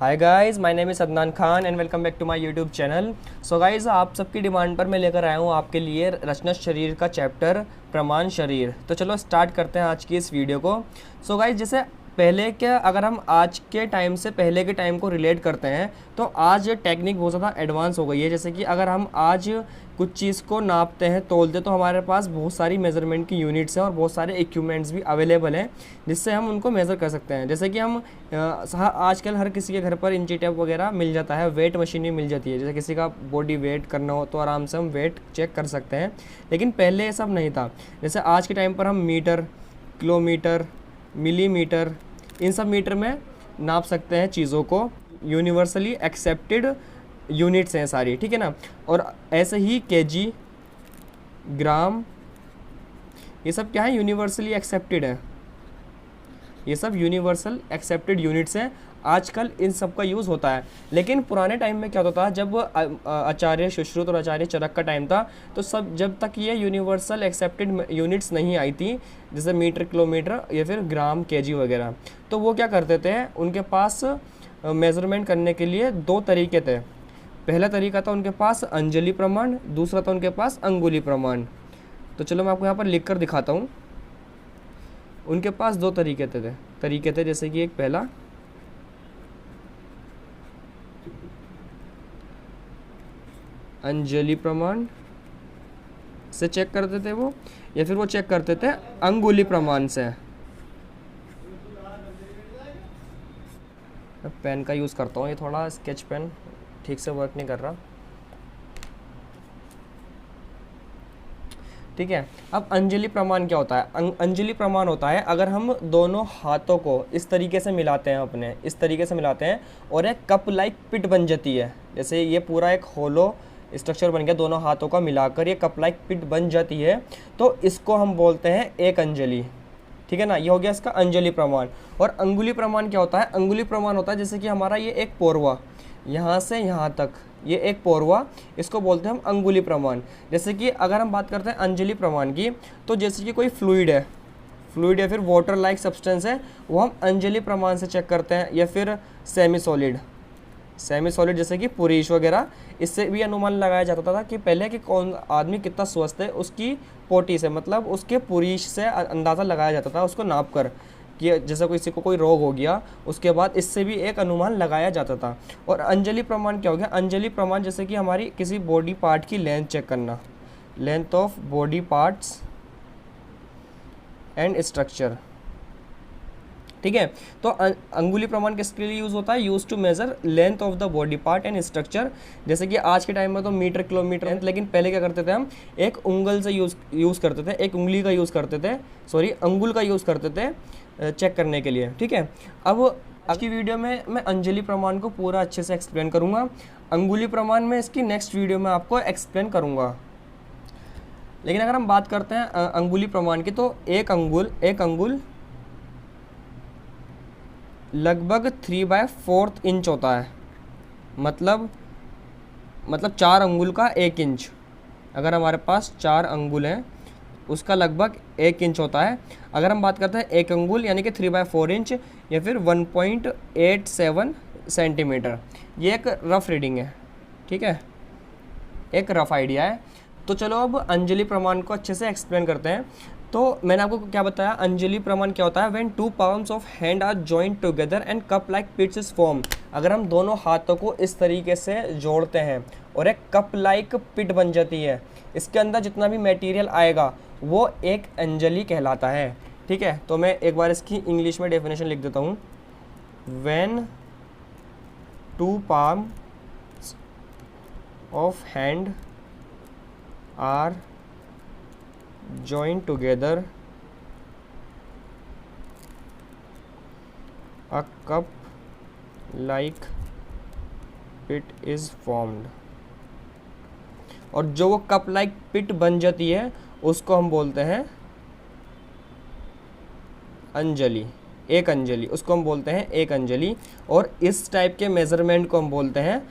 Hi guys, my name is Adnan Khan and welcome back to my YouTube channel. So guys, आप सबकी demand पर मैं लेकर आया हूँ आपके लिए रचना शरीर का चैप्टर प्रमाण शरीर। तो चलो स्टार्ट करते हैं आज की इस वीडियो को। सो गाइस, जैसे पहले क्या, अगर हम आज के टाइम से पहले के टाइम को रिलेट करते हैं तो आज टेक्निक बहुत ज़्यादा एडवांस हो गई है। जैसे कि अगर हम आज कुछ चीज़ को नापते हैं, तोलते, तो हमारे पास बहुत सारी मेज़रमेंट की यूनिट्स हैं और बहुत सारे इक्विपमेंट्स भी अवेलेबल हैं जिससे हम उनको मेज़र कर सकते हैं। जैसे कि हम आजकल हर किसी के घर पर इंची टेप वगैरह मिल जाता है, वेट मशीन भी मिल जाती है। जैसे किसी का बॉडी वेट करना हो तो आराम से हम वेट चेक कर सकते हैं, लेकिन पहले ये सब नहीं था। जैसे आज के टाइम पर हम मीटर, किलोमीटर, मिलीमीटर, इन सब मीटर में नाप सकते हैं चीज़ों को। यूनिवर्सली एक्सेप्टेड यूनिट्स हैं सारी, ठीक है ना। और ऐसे ही केजी, ग्राम, ये सब क्या है, यूनिवर्सली एक्सेप्टेड है। ये सब यूनिवर्सल एक्सेप्टेड यूनिट्स हैं। आजकल इन सब का यूज़ होता है, लेकिन पुराने टाइम में क्या होता था, जब आचार्य सुश्रुत और आचार्य चरक का टाइम था, तो सब जब तक ये यूनिवर्सल एक्सेप्टेड यूनिट्स नहीं आई थी, जैसे मीटर, किलोमीटर या फिर ग्राम, केजी वगैरह, तो वो क्या करते थे, उनके पास मेज़रमेंट करने के लिए दो तरीके थे। पहला तरीका था उनके पास अंजलि प्रमाण, दूसरा था उनके पास अंगुली प्रमाण। तो चलो मैं आपको यहाँ पर लिख कर दिखाता हूँ। उनके पास दो तरीके थे जैसे कि एक पहला अंजलि प्रमाण से चेक करते थे वो, या फिर वो चेक करते थे अंगुली प्रमाण से। मैं पेन का यूज़ करता हूँ, ये थोड़ा स्केच पेन ठीक से वर्क नहीं कर रहा, ठीक है। अब अंजलि प्रमाण क्या होता है? अंजलि प्रमाण होता है अगर हम दोनों हाथों को इस तरीके से मिलाते हैं, अपने इस तरीके से मिलाते हैं और एक कप लाइक पिट बन जाती है। जैसे ये पूरा एक होलो स्ट्रक्चर बन गया, दोनों हाथों का मिलाकर ये कप लाइक पिट बन जाती है, तो इसको हम बोलते हैं एक अंजलि, ठीक है ना। ये हो गया इसका अंजलि प्रमाण। और अंगुली प्रमाण क्या होता है? अंगुली प्रमाण होता है जैसे कि हमारा ये एक पोरवा, यहाँ से यहाँ तक ये एक पोरवा, इसको बोलते हैं हम अंगुली प्रमाण। जैसे कि अगर हम बात करते हैं अंजलि प्रमाण की, तो जैसे कि कोई फ्लूइड या फिर वाटर लाइक सब्सटेंस है, वो हम अंजलि प्रमाण से चेक करते हैं। या फिर सेमी सॉलिड जैसे कि पुरीश वगैरह, इससे भी अनुमान लगाया जाता था कि पहले कि कौन आदमी कितना स्वस्थ है, उसकी पोटी से, मतलब उसके पुरीश से अंदाज़ा लगाया जाता था, उसको नाप कर, कि जैसे किसी को कोई रोग हो गया, उसके बाद इससे भी एक अनुमान लगाया जाता था। और अंजलि प्रमाण क्या हो गया? अंजलि प्रमाण जैसे कि हमारी किसी बॉडी पार्ट की लेंथ चेक करना, length of body parts and structure, ठीक है। तो अंगुली प्रमाण किसके लिए यूज़ होता है? Use to measure length of the body part and structure. जैसे कि आज के टाइम में तो मीटर, किलोमीटर, लेकिन पहले क्या करते थे हम, एक उंगल से यूज़ करते थे, एक उंगली का यूज़ करते थे, अंगुल का यूज़ करते थे चेक करने के लिए, ठीक है। अब आज की वीडियो में मैं अंजलि प्रमाण को पूरा अच्छे से एक्सप्लेन करूँगा। अंगुली प्रमाण में इसकी नेक्स्ट वीडियो में आपको एक्सप्लेन करूँगा। लेकिन अगर हम बात करते हैं अंगुली प्रमाण की, तो एक अंगुल लगभग 3/4 इंच होता है। मतलब 4 अंगुल का 1 इंच। अगर हमारे पास 4 अंगुल हैं, उसका लगभग 1 इंच होता है। अगर हम बात करते हैं एक अंगुल यानी कि 3/4 इंच या फिर 1.87 सेंटीमीटर, ये एक रफ रीडिंग है, ठीक है, एक रफ आइडिया है। तो चलो अब अंजलि प्रमाण को अच्छे से एक्सप्लेन करते हैं। तो मैंने आपको क्या बताया, अंजलि प्रमाण क्या होता है? When 2 palms of hand are joint together and cup like pits is form. अगर हम दोनों हाथों को इस तरीके से जोड़ते हैं और एक कप लाइक पिट बन जाती है, इसके अंदर जितना भी मटेरियल आएगा वो एक अंजलि कहलाता है, ठीक है। तो मैं एक बार इसकी इंग्लिश में डेफिनेशन लिख देता हूँ। When 2 palms of hand are joined together, a cup like pit is formed। और जो वो कप लाइक पिट बन जाती है उसको हम बोलते हैं अंजलि, एक अंजलि, उसको हम बोलते हैं एक अंजलि। और इस टाइप के मेजरमेंट को हम बोलते हैं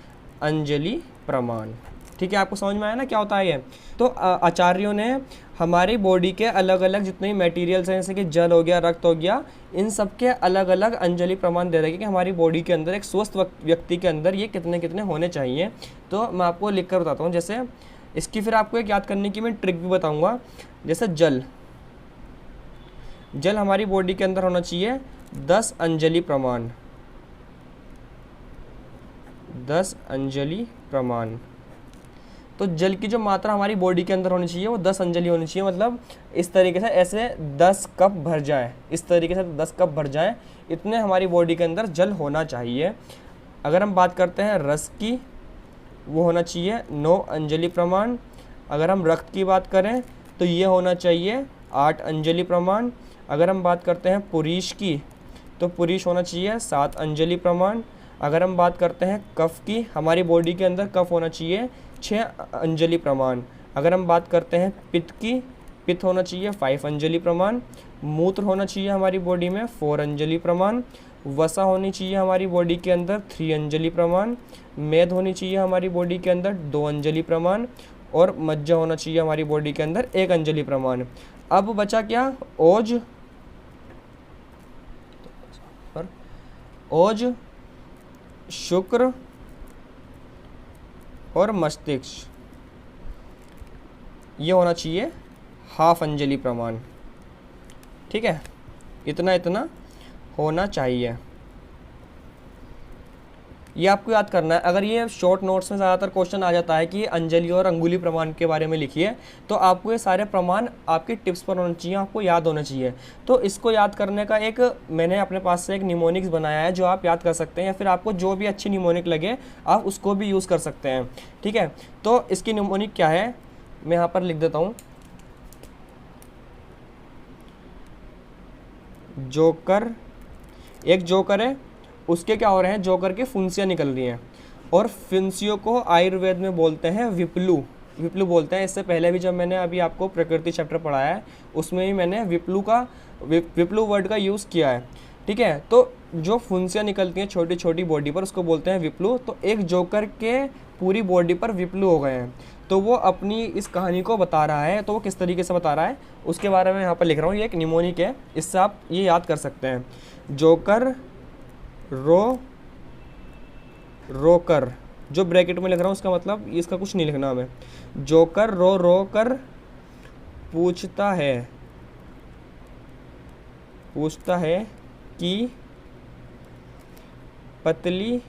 अंजलि प्रमाण, ठीक है, आपको समझ में आया ना क्या होता है ये। तो आचार्यों ने हमारी बॉडी के अलग अलग जितने मटेरियल्स हैं, जैसे कि जल हो गया, रक्त हो गया, इन सब के अलग अलग अंजलि प्रमाण दे रखे कि हमारी बॉडी के अंदर एक स्वस्थ व्यक्ति के अंदर ये कितने कितने होने चाहिए। तो मैं आपको लिख कर बताता हूँ। जैसे इसकी फिर आपको एक याद करने की मैं ट्रिक भी बताऊँगा। जैसे जल हमारी बॉडी के अंदर होना चाहिए 10 अंजलि प्रमाण, 10 अंजलि प्रमाण। तो जल की जो मात्रा हमारी बॉडी के अंदर होनी चाहिए वो 10 अंजलि होनी चाहिए। मतलब इस तरीके से ऐसे 10 कप भर जाए, इस तरीके से 10 कप भर जाए, इतने हमारी बॉडी के अंदर जल होना चाहिए। अगर हम बात करते हैं रस की, वो होना चाहिए 9 अंजलि प्रमाण। अगर हम रक्त की बात करें तो ये होना चाहिए 8 अंजलि प्रमाण। अगर हम बात करते हैं पुरीश की, तो पुरीश होना चाहिए 7 अंजलि प्रमाण। अगर हम बात करते हैं कफ की, हमारी बॉडी के अंदर कफ होना चाहिए 6 अंजलि प्रमाण। अगर हम बात करते हैं पित्त की, पित्त होना चाहिए 5 अंजलि प्रमाण। मूत्र होना चाहिए हमारी बॉडी में 4 अंजलि प्रमाण। वसा होनी चाहिए हमारी बॉडी के अंदर 3 अंजलि प्रमाण। मेद होनी चाहिए हमारी बॉडी के अंदर 2 अंजलि प्रमाण। और मज्जा होना चाहिए हमारी बॉडी के अंदर 1 अंजलि प्रमाण। अब बचा क्या? ओज, ओज, शुक्र और मस्तिष्क, ये होना चाहिए हाफ अंजलि प्रमाण। ठीक है, इतना इतना होना चाहिए। ये आपको याद करना है। अगर ये शॉर्ट नोट्स में ज़्यादातर क्वेश्चन आ जाता है कि अंजलि और अंगुली प्रमाण के बारे में लिखिए, तो आपको ये सारे प्रमाण आपकी टिप्स पर होने चाहिए, आपको याद होने चाहिए। तो इसको याद करने का एक मैंने अपने पास से एक निमोनिक्स बनाया है जो आप याद कर सकते हैं, या फिर आपको जो भी अच्छी निमोनिक लगे आप उसको भी यूज़ कर सकते हैं। ठीक है, तो इसकी निमोनिक क्या है मैं यहाँ पर लिख देता हूँ। जोकर, एक जोकर है, उसके क्या हो रहे हैं, जोकर के फुंसियाँ निकल रही हैं, और फुंसियों को आयुर्वेद में बोलते हैं विप्लू, विप्लू बोलते हैं। इससे पहले भी जब मैंने अभी आपको प्रकृति चैप्टर पढ़ाया है उसमें भी मैंने विप्लू वर्ड का यूज़ किया है। ठीक है, तो जो फुंसियाँ निकलती हैं छोटी छोटी बॉडी पर उसको बोलते हैं विप्लू। तो एक जोकर के पूरी बॉडी पर विप्लू हो गए हैं, तो वो अपनी इस कहानी को बता रहा है। तो वो किस तरीके से बता रहा है उसके बारे में यहाँ पर लिख रहा हूँ। ये एक निमोनिक है, इससे आप ये याद कर सकते हैं। जोकर रोकर, जो ब्रैकेट में लिख रहा हूँ उसका मतलब इसका कुछ नहीं लिखना हमें। जोकर रो कर पूछता है कि पतली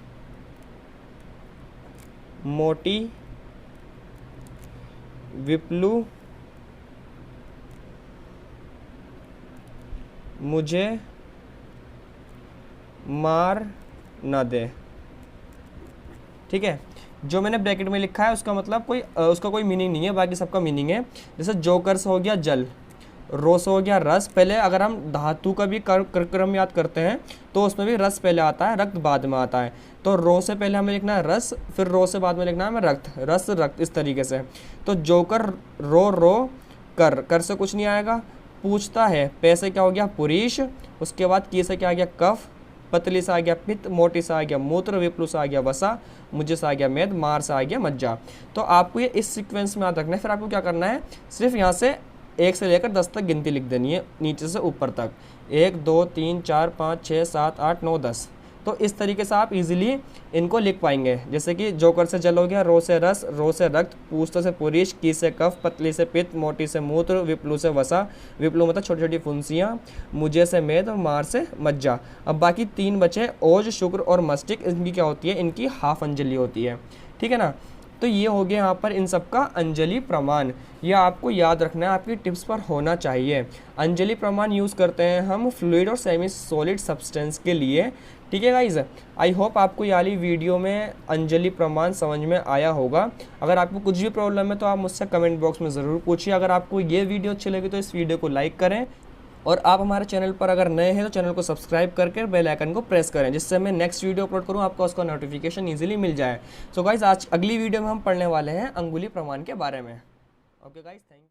मोटी विप्लू मुझे मार न दे। ठीक है, जो मैंने ब्रैकेट में लिखा है उसका मतलब उसका कोई मीनिंग नहीं है, बाकी सबका मीनिंग है। जैसे जोकर से हो गया जल, रो से हो गया रस। पहले अगर हम धातु का भी क्रम याद करते हैं तो उसमें भी रस पहले आता है, रक्त बाद में आता है। तो रो से पहले हमें लिखना है रस, फिर रो से बाद में लिखना है हमें रक्त, रस रक्त, इस तरीके से। तो जोकर रो कर से कुछ नहीं आएगा। पूछता है, पे से क्या हो गया पुरीश, उसके बाद की से क्या आ गया कफ, पतली से आ गया पित्त, मोटी से आ गया मूत्र, विप्लू से आ गया वसा, मुझे से आ गया मेद, मार से आ गया मज्जा। तो आपको ये इस सीक्वेंस में याद रखना है। फिर आपको क्या करना है, सिर्फ यहाँ से 1 से लेकर 10 तक गिनती लिख देनी है, नीचे से ऊपर तक। 1 2 3 4 5 6 7 8 9 10। तो इस तरीके से आप इजीली इनको लिख पाएंगे। जैसे कि जोकर से जल हो गया, रो से रस, रो से रक्त, पूछता से पुरीश, की से कफ, पतली से पित्त, मोटी से मूत्र, विप्लू से वसा, विप्लू मतलब छोटी छोटी फुंसियाँ, मुझे से मेद और मार से मज्जा। अब बाकी 3 बचे, ओज, शुक्र और मस्तिष्क। इनकी क्या होती है, इनकी हाफ अंजलि होती है। ठीक है ना। तो ये हो गया यहाँ पर इन सब का अंजलि प्रमाण। ये आपको याद रखना है, आपकी टिप्स पर होना चाहिए। अंजलि प्रमाण यूज़ करते हैं हम फ्लूइड और सेमी सॉलिड सब्सटेंस के लिए। ठीक है गाइज, आई होप आपको ये वाली वीडियो में अंजलि प्रमाण समझ में आया होगा। अगर आपको कुछ भी प्रॉब्लम है तो आप मुझसे कमेंट बॉक्स में ज़रूर पूछिए। अगर आपको ये वीडियो अच्छी लगी तो इस वीडियो को लाइक करें, और आप हमारे चैनल पर अगर नए हैं तो चैनल को सब्सक्राइब करके बेल आइकन को प्रेस करें, जिससे मैं नेक्स्ट वीडियो अपलोड करूं आपको उसका नोटिफिकेशन इजीली मिल जाए। सो गाइज, आज अगली वीडियो में हम पढ़ने वाले हैं अंगुली प्रमाण के बारे में। Okay guys, thank you.